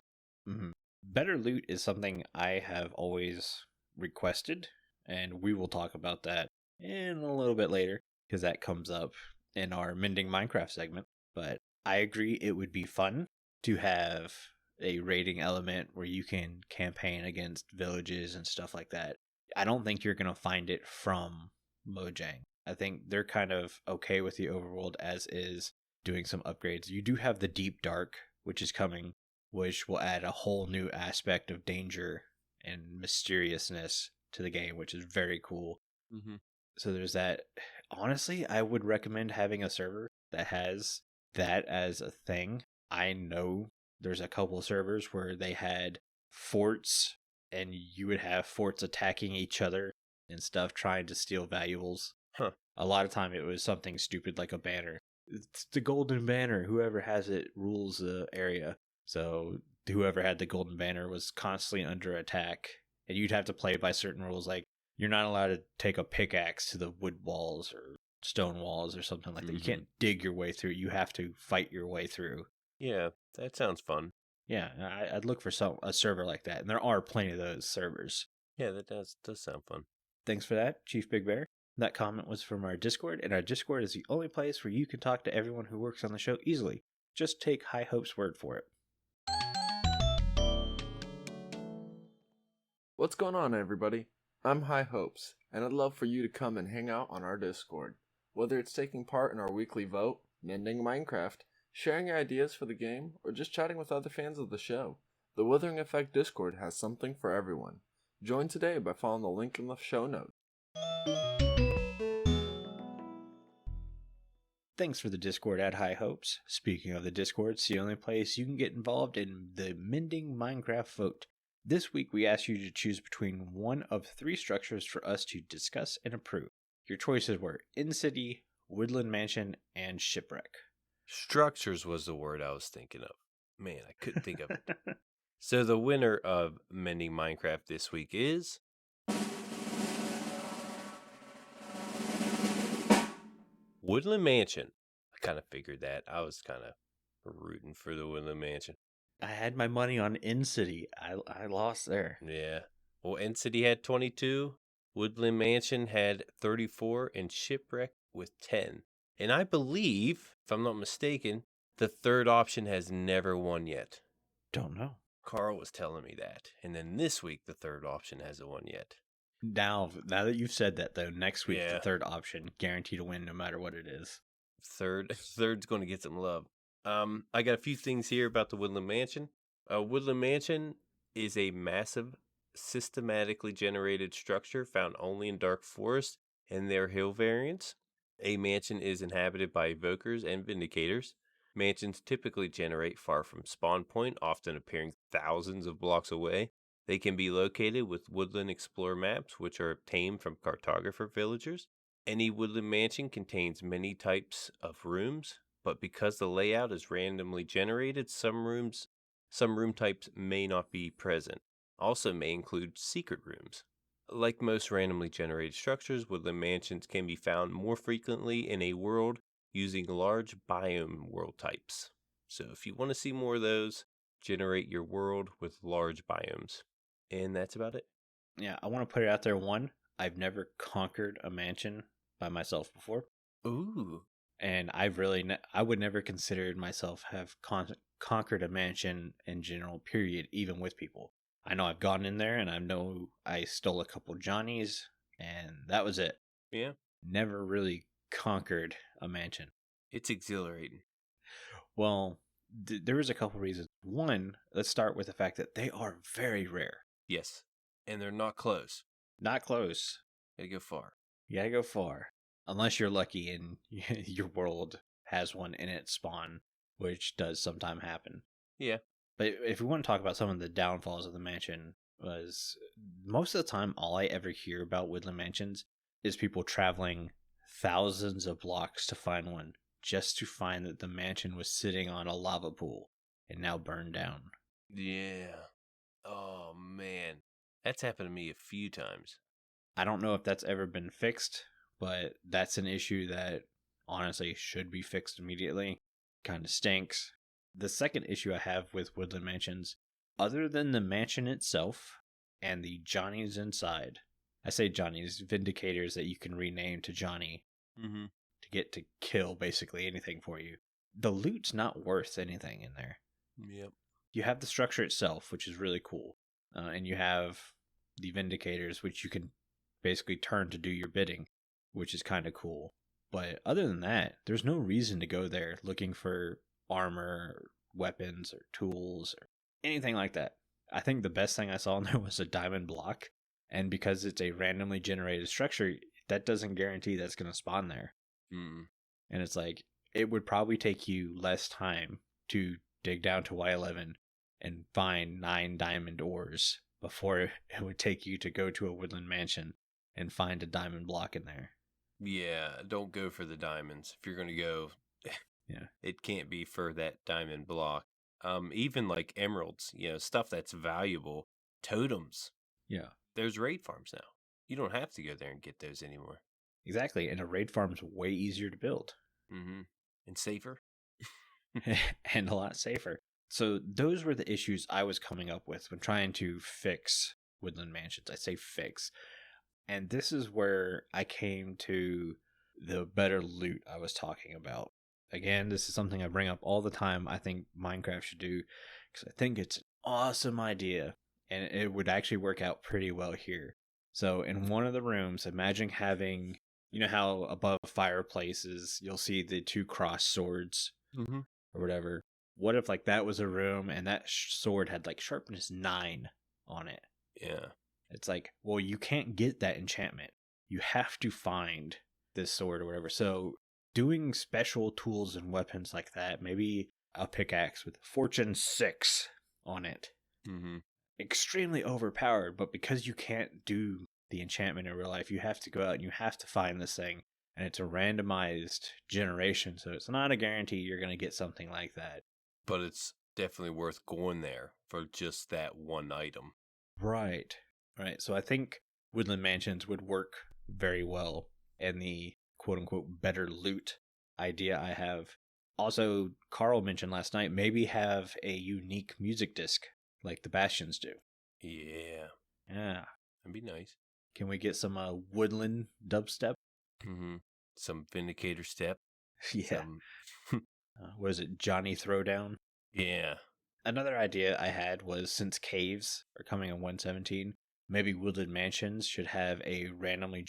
[SPEAKER 1] Mm-hmm. Better loot is something I have always requested, and we will talk about that in a little bit later, because that comes up in our Mending Minecraft segment. But I agree it would be fun to have a raiding element where you can campaign against villages and stuff like that. I don't think you're going to find it from Mojang. I think they're kind of okay with the overworld as is, doing some upgrades. You do have the Deep Dark, which is coming, which will add a whole new aspect of danger and mysteriousness to the game, which is very cool.
[SPEAKER 2] Mm-hmm.
[SPEAKER 1] So there's that. Honestly, I would recommend having a server that has that as a thing. I know there's a couple of servers where they had forts, and you would have forts attacking each other and stuff, trying to steal valuables.
[SPEAKER 2] Huh.
[SPEAKER 1] A lot of time it was something stupid like a banner. It's the golden banner. Whoever has it rules the area. So whoever had the golden banner was constantly under attack, and you'd have to play by certain rules, like you're not allowed to take a pickaxe to the wood walls or stone walls or something like that. You can't dig your way through. You have to fight your way through.
[SPEAKER 2] Yeah, that sounds fun.
[SPEAKER 1] Yeah, I'd look for a server like that, and there are plenty of those servers.
[SPEAKER 2] Yeah, that does sound fun.
[SPEAKER 1] Thanks for that, ChiefBigBear. That comment was from our Discord, and our Discord is the only place where you can talk to everyone who works on the show easily. Just take High Hope's word for it.
[SPEAKER 3] What's going on, everybody? I'm High Hopes, and I'd love for you to come and hang out on our Discord. Whether it's taking part in our weekly vote, mending Minecraft, sharing your ideas for the game, or just chatting with other fans of the show, the Withering Effect Discord has something for everyone. Join today by following the link in the show notes.
[SPEAKER 1] Thanks for the Discord at High Hopes. Speaking of the Discord, it's the only place you can get involved in the Mending Minecraft vote. This week we asked you to choose between one of three structures for us to discuss and approve. Your choices were In-City, Woodland Mansion, and Shipwreck.
[SPEAKER 2] Structures was the word I was thinking of. Man, I couldn't think of it. So the winner of Mending Minecraft this week is... Woodland Mansion. I kind of figured that. I was kind of rooting for the Woodland Mansion.
[SPEAKER 1] I had my money on In-City. I lost there.
[SPEAKER 2] Yeah. Well, In-City had 22, Woodland Mansion had 34, and Shipwreck with 10. And I believe, if I'm not mistaken, the third option has never won yet.
[SPEAKER 1] Don't know.
[SPEAKER 2] Carl was telling me that. And then this week, the third option hasn't won yet.
[SPEAKER 1] Now that you've said that, though, next week, the third option, guaranteed to win no matter what it is.
[SPEAKER 2] Third's going to get some love. I got a few things here about the Woodland Mansion. Woodland Mansion is a massive, systematically generated structure found only in dark forests and their hill variants. A mansion is inhabited by evokers and vindicators. Mansions typically generate far from spawn point, often appearing thousands of blocks away. They can be located with Woodland Explorer maps, which are obtained from cartographer villagers. Any Woodland Mansion contains many types of rooms, but because the layout is randomly generated, some room types may not be present. Also may include secret rooms. Like most randomly generated structures, Woodland Mansions can be found more frequently in a world using large biome world types. So if you want to see more of those, generate your world with large biomes. And that's about it.
[SPEAKER 1] Yeah, I want to put it out there. One, I've never conquered a mansion by myself before.
[SPEAKER 2] Ooh.
[SPEAKER 1] And I would never consider myself have conquered a mansion in general, period, even with people. I know I've gone in there and I know I stole a couple Johnnies and that was it.
[SPEAKER 2] Yeah.
[SPEAKER 1] Never really conquered a mansion.
[SPEAKER 2] It's exhilarating.
[SPEAKER 1] Well, there was a couple reasons. One, let's start with the fact that they are very rare.
[SPEAKER 2] Yes. And they're not close.
[SPEAKER 1] Not close.
[SPEAKER 2] Gotta go far.
[SPEAKER 1] You gotta go far. Unless you're lucky and your world has one in its spawn, which does sometimes happen.
[SPEAKER 2] Yeah.
[SPEAKER 1] But if we want to talk about some of the downfalls of the mansion, was most of the time all I ever hear about Woodland Mansions is people traveling thousands of blocks to find one, just to find that the mansion was sitting on a lava pool and now burned down.
[SPEAKER 2] Yeah. Oh, man. That's happened to me a few times.
[SPEAKER 1] I don't know if that's ever been fixed, but that's an issue that honestly should be fixed immediately. Kind of stinks. The second issue I have with Woodland Mansions, other than the mansion itself and the Johnnies inside, I say Johnnies, Vindicators that you can rename to Johnny to get to kill basically anything for you. The loot's not worth anything in there.
[SPEAKER 2] Yep.
[SPEAKER 1] You have the structure itself, which is really cool. And you have the Vindicators, which you can basically turn to do your bidding, which is kind of cool. But other than that, there's no reason to go there looking for armor, or weapons, or tools, or anything like that. I think the best thing I saw in there was a diamond block. And because it's a randomly generated structure, that doesn't guarantee that's going to spawn there.
[SPEAKER 2] Mm.
[SPEAKER 1] And it's like, it would probably take you less time to dig down to Y11 and find 9 diamond ores before it would take you to go to a Woodland Mansion and find a diamond block in there.
[SPEAKER 2] Yeah, don't go for the diamonds. If you're going to go,
[SPEAKER 1] yeah,
[SPEAKER 2] it can't be for that diamond block. Even like emeralds, stuff that's valuable, totems.
[SPEAKER 1] Yeah.
[SPEAKER 2] There's raid farms now. You don't have to go there and get those anymore.
[SPEAKER 1] Exactly, and a raid farm's way easier to build.
[SPEAKER 2] Mm-hmm. And safer.
[SPEAKER 1] And a lot safer. So those were the issues I was coming up with when trying to fix Woodland Mansions. I say fix. And this is where I came to the better loot I was talking about. Again, this is something I bring up all the time. I think Minecraft should do, because I think it's an awesome idea. And it would actually work out pretty well here. So in one of the rooms, imagine having, you know how above fireplaces, you'll see the 2 crossed swords or whatever. What if like that was a room and that sword had like sharpness 9 on it?
[SPEAKER 2] Yeah.
[SPEAKER 1] It's like, well, you can't get that enchantment. You have to find this sword or whatever. So doing special tools and weapons like that, maybe a pickaxe with fortune 6 on it.
[SPEAKER 2] Mm-hmm.
[SPEAKER 1] Extremely overpowered, but because you can't do the enchantment in real life. You have to go out and you have to find this thing, and it's a randomized generation, so it's not a guarantee you're going to get something like that.
[SPEAKER 2] But it's definitely worth going there for just that one item.
[SPEAKER 1] Right. So I think Woodland Mansions would work very well, and the quote-unquote better loot idea I have. Also, Carl mentioned last night, maybe have a unique music disc like the Bastions do.
[SPEAKER 2] Yeah.
[SPEAKER 1] Yeah.
[SPEAKER 2] That'd be nice.
[SPEAKER 1] Can we get some woodland dubstep?
[SPEAKER 2] Mm-hmm. Some Vindicator step.
[SPEAKER 1] Yeah. What is it, Johnny Throwdown?
[SPEAKER 2] Yeah.
[SPEAKER 1] Another idea I had was, since caves are coming in 117, maybe Woodland Mansions should have a randomly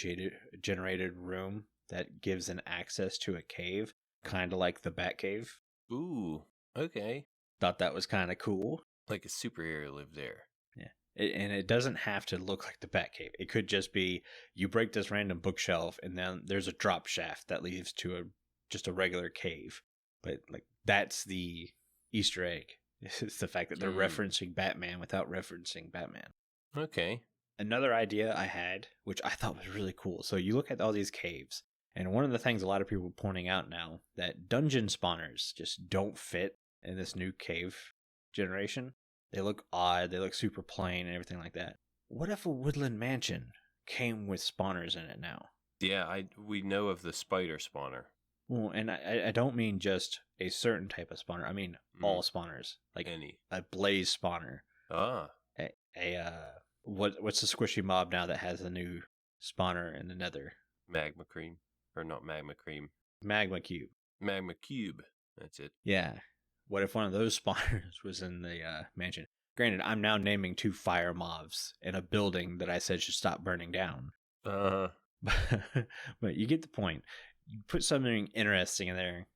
[SPEAKER 1] generated room that gives an access to a cave, kind of like the Batcave.
[SPEAKER 2] Ooh, okay.
[SPEAKER 1] Thought that was kind of cool.
[SPEAKER 2] Like a superhero lived there.
[SPEAKER 1] Yeah. And it doesn't have to look like the Batcave. It could just be, you break this random bookshelf and then there's a drop shaft that leads to just a regular cave. But like, that's the Easter egg. It's the fact that they're referencing Batman without referencing Batman.
[SPEAKER 2] Okay.
[SPEAKER 1] Another idea I had, which I thought was really cool. So you look at all these caves, and one of the things a lot of people are pointing out now, that dungeon spawners just don't fit in this new cave generation. They look odd, they look super plain and everything like that. What if a woodland mansion came with spawners in it now?
[SPEAKER 2] Yeah, we know of the spider spawner.
[SPEAKER 1] Well, and I don't mean just a certain type of spawner. I mean all spawners, like
[SPEAKER 2] any.
[SPEAKER 1] A blaze spawner.
[SPEAKER 2] Ah.
[SPEAKER 1] What's the squishy mob now that has a new spawner in the Nether?
[SPEAKER 2] Magma cream, or not magma cream?
[SPEAKER 1] Magma cube.
[SPEAKER 2] Magma cube. That's it.
[SPEAKER 1] Yeah. What if one of those spawners was in the mansion? Granted, I'm now naming 2 fire mobs in a building that I said should stop burning down. But you get the point. You put something interesting in there.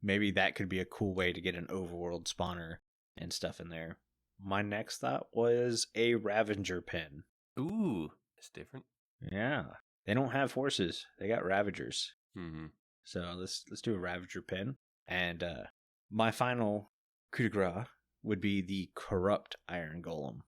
[SPEAKER 1] Maybe that could be a cool way to get an overworld spawner and stuff in there. My next thought was a Ravager pen.
[SPEAKER 2] Ooh, that's different.
[SPEAKER 1] Yeah. They don't have horses. They got Ravagers.
[SPEAKER 2] Mm-hmm.
[SPEAKER 1] So let's do a Ravager pen. And my final coup de grace would be the Corrupt Iron Golem.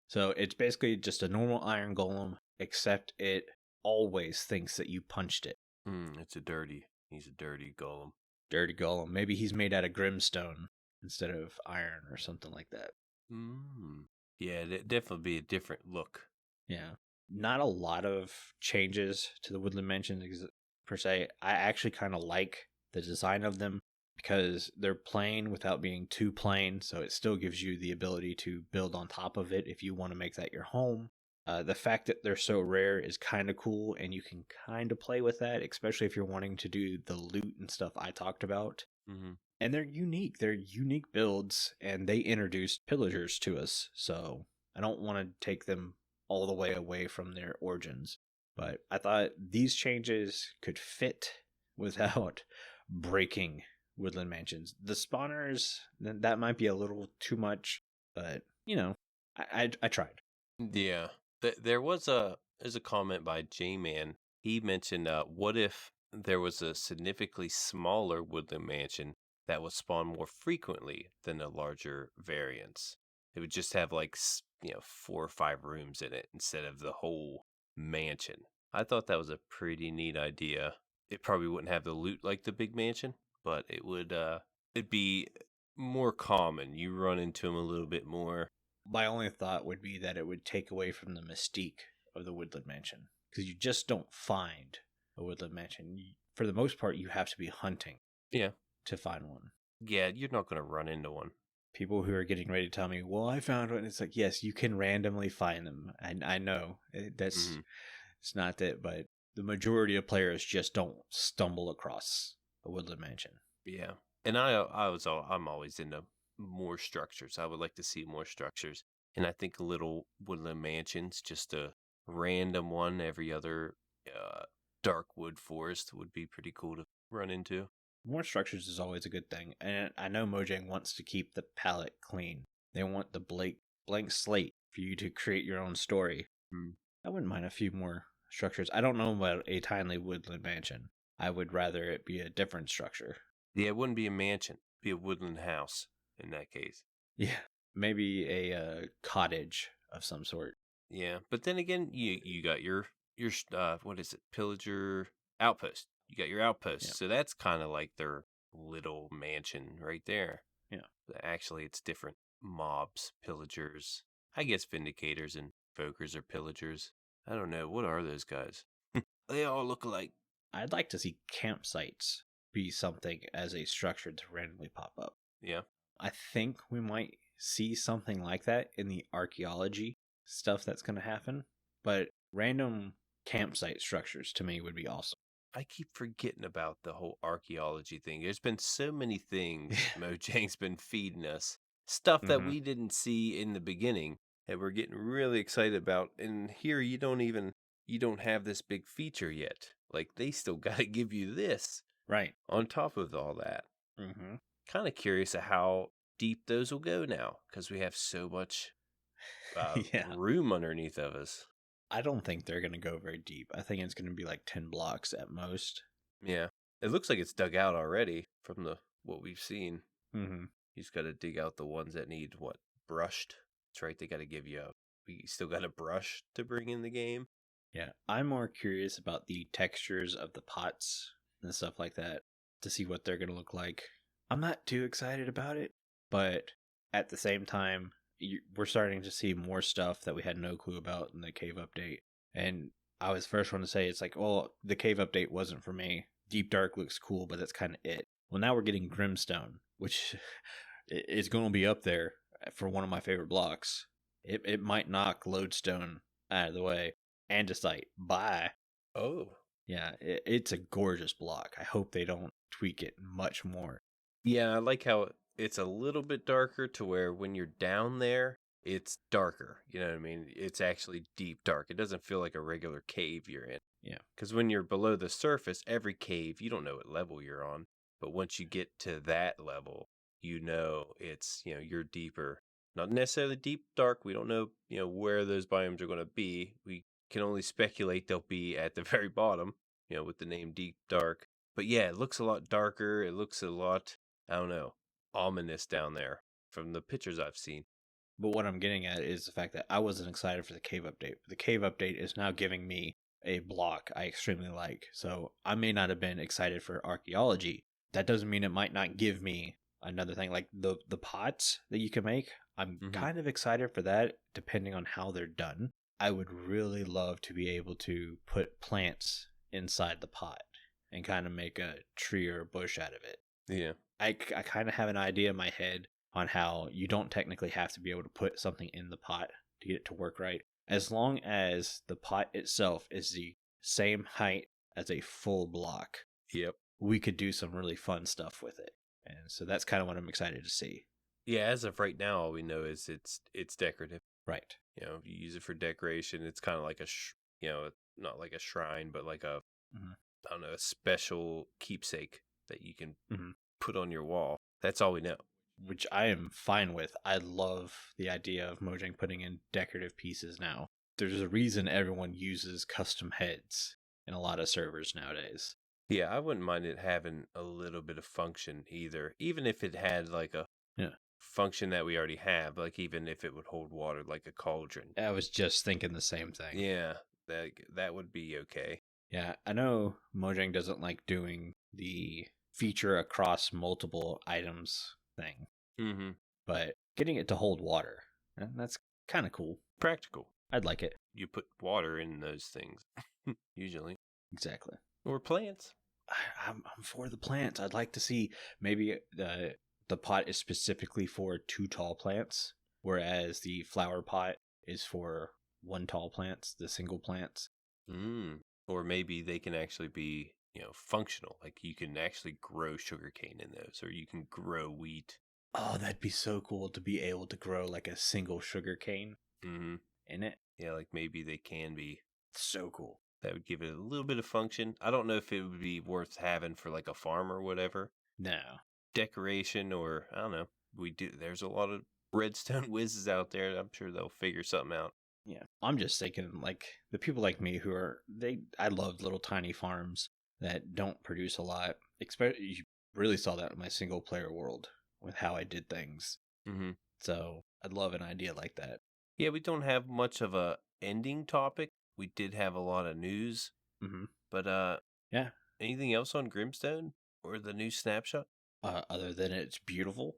[SPEAKER 1] So it's basically just a normal Iron Golem, except it always thinks that you punched it.
[SPEAKER 2] He's a dirty golem.
[SPEAKER 1] Dirty Golem. Maybe he's made out of Grimstone instead of iron or something like that.
[SPEAKER 2] Yeah, it'd definitely be a different look.
[SPEAKER 1] Yeah. Not a lot of changes to the Woodland Mansions per se. I actually kind of like the design of them because they're plain without being too plain, so it still gives you the ability to build on top of it if you want to make that your home. The fact that they're so rare is kind of cool, and you can kind of play with that, especially if you're wanting to do the loot and stuff I talked about. And they're unique. They're unique builds, and they introduced pillagers to us, so I don't want to take them all the way away from their origins. But I thought these changes could fit without breaking Woodland Mansions. The spawners, that might be a little too much, but, you know, I tried.
[SPEAKER 2] Yeah. There's a comment by J-Man. He mentioned, what if there was a significantly smaller Woodland Mansion that would spawn more frequently than the larger variants? It would just have 4 or 5 rooms in it instead of the whole mansion. I thought that was a pretty neat idea. It probably wouldn't have the loot like the big mansion, but it would it'd be more common. You run into them a little bit more.
[SPEAKER 1] My only thought would be that it would take away from the mystique of the Woodland Mansion, because you just don't find a Woodland Mansion. For the most part, you have to be hunting to find one.
[SPEAKER 2] Yeah, you're not going to run into one.
[SPEAKER 1] People who are getting ready to tell me, well, I found one. It's like, yes, you can randomly find them. I know that's it's not that, but the majority of players just don't stumble across a Woodland Mansion.
[SPEAKER 2] Yeah, and I'm always into more structures. I would like to see more structures, and I think a little Woodland Mansions, just a random one every other dark wood forest, would be pretty cool to run into.
[SPEAKER 1] More structures is always a good thing, and I know Mojang wants to keep the palette clean. They want the blank slate for you to create your own story. I wouldn't mind a few more structures. I don't know about a tiny Woodland Mansion. I would rather it be a different structure.
[SPEAKER 2] Yeah, it wouldn't be a mansion. It'd be a woodland house in that case.
[SPEAKER 1] Yeah, maybe a cottage of some sort.
[SPEAKER 2] Yeah, but then again, you got your what is it, pillager outpost. You got your outpost,
[SPEAKER 1] Yeah.
[SPEAKER 2] so that's kind of like their little mansion right there.
[SPEAKER 1] Yeah.
[SPEAKER 2] But actually, it's different mobs, pillagers. I guess vindicators and evokers are pillagers. I don't know. What are those guys? They all look alike.
[SPEAKER 1] I'd like to see campsites be something as a structure to randomly pop up.
[SPEAKER 2] Yeah.
[SPEAKER 1] I think we might see something like that in the archaeology stuff that's going to happen, but random campsite structures to me would be awesome.
[SPEAKER 2] I keep forgetting about the whole archaeology thing. There's been so many things Mojang's been feeding us. Stuff that we didn't see in the beginning that we're getting really excited about. And here you don't have this big feature yet. Like they still got to give you this.
[SPEAKER 1] Right.
[SPEAKER 2] On top of all that.
[SPEAKER 1] Mm-hmm.
[SPEAKER 2] Kind of curious of how deep those will go now because we have so much room underneath of us.
[SPEAKER 1] I don't think they're going to go very deep. I think it's going to be like 10 blocks at most.
[SPEAKER 2] Yeah. It looks like it's dug out already from what we've seen.
[SPEAKER 1] Mm-hmm.
[SPEAKER 2] You just got to dig out the ones that need, brushed? That's right, they got to give you we still got a brush to bring in the game.
[SPEAKER 1] Yeah, I'm more curious about the textures of the pots and stuff like that to see what they're going to look like. I'm not too excited about it, but at the same time, we're starting to see more stuff that we had no clue about in the cave update. And I was the first one to say, it's like, well, the cave update wasn't for me. Deep Dark looks cool, but that's kind of it. Well, now we're getting Grimstone, which is going to be up there for one of my favorite blocks. It might knock Lodestone out of the way and just like, bye.
[SPEAKER 2] Oh.
[SPEAKER 1] Yeah, it's a gorgeous block. I hope they don't tweak it much more.
[SPEAKER 2] Yeah, I like how it's a little bit darker to where when you're down there, it's darker. You know what I mean? It's actually deep dark. It doesn't feel like a regular cave you're in.
[SPEAKER 1] Yeah.
[SPEAKER 2] Because when you're below the surface, every cave, you don't know what level you're on. But once you get to that level, it's, you're deeper. Not necessarily deep dark. We don't know, where those biomes are going to be. We can only speculate they'll be at the very bottom, with the name Deep Dark. But yeah, it looks a lot darker. It looks a lot, I don't know, ominous down there from the pictures I've seen.
[SPEAKER 1] But what I'm getting at is the fact that I wasn't excited for the cave update. The cave update is now giving me a block I extremely like. So I may not have been excited for archaeology. That doesn't mean it might not give me another thing like the pots that you can make. I'm kind of excited for that depending on how they're done. I would really love to be able to put plants inside the pot and kind of make a tree or a bush out of it.
[SPEAKER 2] Yeah.
[SPEAKER 1] I kind of have an idea in my head on how you don't technically have to be able to put something in the pot to get it to work right. As long as the pot itself is the same height as a full block.
[SPEAKER 2] Yep.
[SPEAKER 1] We could do some really fun stuff with it. And so that's kind of what I'm excited to see.
[SPEAKER 2] Yeah, as of right now, all we know is it's decorative.
[SPEAKER 1] Right.
[SPEAKER 2] You use it for decoration. It's kind of like not like a shrine, but like a, I don't know, a special keepsake that you can put on your wall. That's all we know.
[SPEAKER 1] Which I am fine with. I love the idea of Mojang putting in decorative pieces now. There's a reason everyone uses custom heads in a lot of servers nowadays.
[SPEAKER 2] Yeah, I wouldn't mind it having a little bit of function either. Even if it had like a function that we already have, like even if it would hold water like a cauldron.
[SPEAKER 1] I was just thinking the same thing.
[SPEAKER 2] Yeah, that would be okay.
[SPEAKER 1] Yeah, I know Mojang doesn't like doing the feature across multiple items thing. But getting it to hold water, that's kind of cool.
[SPEAKER 2] Practical.
[SPEAKER 1] I'd like it.
[SPEAKER 2] You put water in those things, usually.
[SPEAKER 1] Exactly.
[SPEAKER 2] Or plants.
[SPEAKER 1] I'm for the plants. I'd like to see maybe the pot is specifically for 2 tall plants, whereas the flower pot is for 1 tall plants, the single plants.
[SPEAKER 2] Or maybe they can actually be, functional. Like you can actually grow sugarcane in those, or you can grow wheat.
[SPEAKER 1] Oh, that'd be so cool to be able to grow like a single sugarcane in it.
[SPEAKER 2] Yeah, like maybe they can be.
[SPEAKER 1] So cool.
[SPEAKER 2] That would give it a little bit of function. I don't know if it would be worth having for like a farm or whatever.
[SPEAKER 1] No.
[SPEAKER 2] Decoration or, I don't know. There's a lot of redstone whizzes out there. I'm sure they'll figure something out.
[SPEAKER 1] Yeah. I'm just thinking like the people like me who I love little tiny farms that don't produce a lot. You really saw that in my single player world with how I did things. So I'd love an idea like that.
[SPEAKER 2] Yeah, we don't have much of a ending topic. We did have a lot of news.
[SPEAKER 1] Mm-hmm.
[SPEAKER 2] But,
[SPEAKER 1] yeah.
[SPEAKER 2] Anything else on Grimstone or the new snapshot?
[SPEAKER 1] Other than it's beautiful.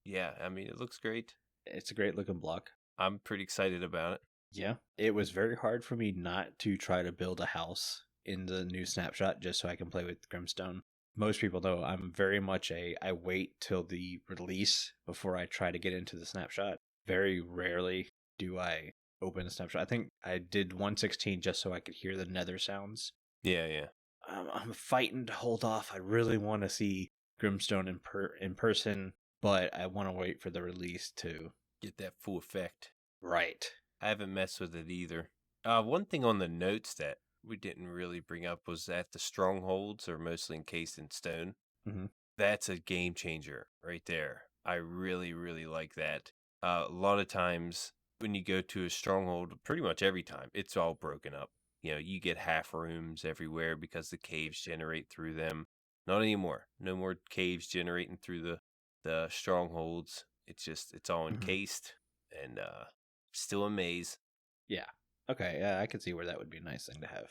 [SPEAKER 2] Yeah, I mean, it looks great.
[SPEAKER 1] It's a great looking block.
[SPEAKER 2] I'm pretty excited about it.
[SPEAKER 1] Yeah. It was very hard for me not to try to build a house in the new snapshot just so I can play with Grimstone. Most people know I'm very much I wait till the release before I try to get into the snapshot. Very rarely do I open a snapshot. I think I did 116 just so I could hear the nether sounds.
[SPEAKER 2] Yeah.
[SPEAKER 1] I'm fighting to hold off. I really want to see Grimstone in person, but I want to wait for the release to
[SPEAKER 2] get that full effect.
[SPEAKER 1] Right.
[SPEAKER 2] I haven't messed with it either. One thing on the notes that we didn't really bring up was that the strongholds are mostly encased in stone.
[SPEAKER 1] Mm-hmm.
[SPEAKER 2] That's a game changer right there. I really, really like that. A lot of times when you go to a stronghold, pretty much every time, it's all broken up. You know, you get half rooms everywhere because the caves generate through them. Not anymore. No more caves generating through the strongholds. It's all encased and still a maze.
[SPEAKER 1] Yeah. Okay, yeah, I can see where that would be a nice thing to have.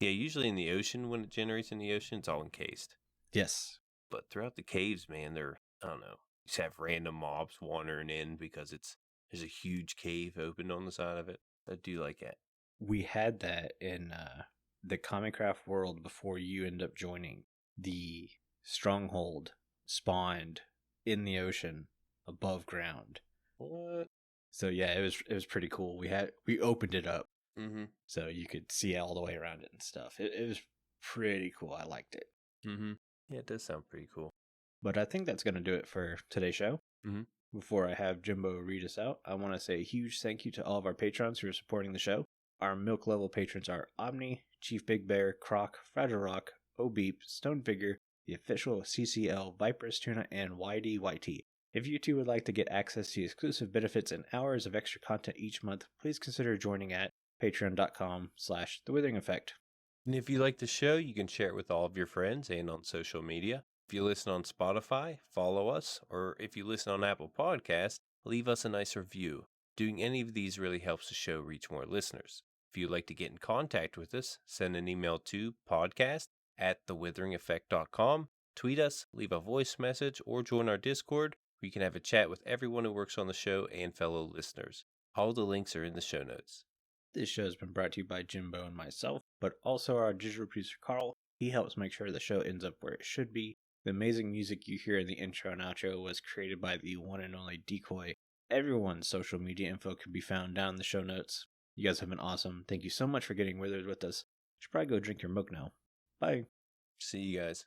[SPEAKER 2] Yeah, usually in the ocean, when it generates in the ocean, it's all encased.
[SPEAKER 1] Yes.
[SPEAKER 2] But throughout the caves, man, I don't know, you just have random mobs wandering in because there's a huge cave open on the side of it. I do like that.
[SPEAKER 1] We had that in the Comic Craft world before you end up joining. The stronghold spawned in the ocean above ground.
[SPEAKER 2] What?
[SPEAKER 1] So yeah, it was pretty cool. We opened it up.
[SPEAKER 2] Mm-hmm.
[SPEAKER 1] So you could see all the way around it and stuff. It was pretty cool. I liked it.
[SPEAKER 2] Mm-hmm. Yeah, it does sound pretty cool.
[SPEAKER 1] But I think that's going to do it for today's show.
[SPEAKER 2] Mm-hmm.
[SPEAKER 1] Before I have Jimbo read us out, I want to say a huge thank you to all of our patrons who are supporting the show. Our milk level patrons are Omni, ChiefBigBear, Croc, Fragile Rock, Obeep, Stonefigure, the official CCL, Viper's Tuna, and YDYT. If you too would like to get access to exclusive benefits and hours of extra content each month, please consider joining at patreon.com/The Withering Effect.
[SPEAKER 2] And if you like the show, you can share it with all of your friends and on social media. If you listen on Spotify, follow us, or if you listen on Apple Podcasts, leave us a nice review. Doing any of these really helps the show reach more listeners. If you'd like to get in contact with us, send an email to podcast@thewitheringeffect.com, tweet us, leave a voice message, or join our Discord, where you can have a chat with everyone who works on the show and fellow listeners. All the links are in the show notes.
[SPEAKER 1] This show has been brought to you by Jimbo and myself, but also our digital producer Carl. He helps make sure the show ends up where it should be. The amazing music you hear in the intro and outro was created by the one and only Decoy. Everyone's social media info can be found down in the show notes. You guys have been awesome. Thank you so much for getting withered with us. You should probably go drink your milk now. Bye.
[SPEAKER 2] See you guys.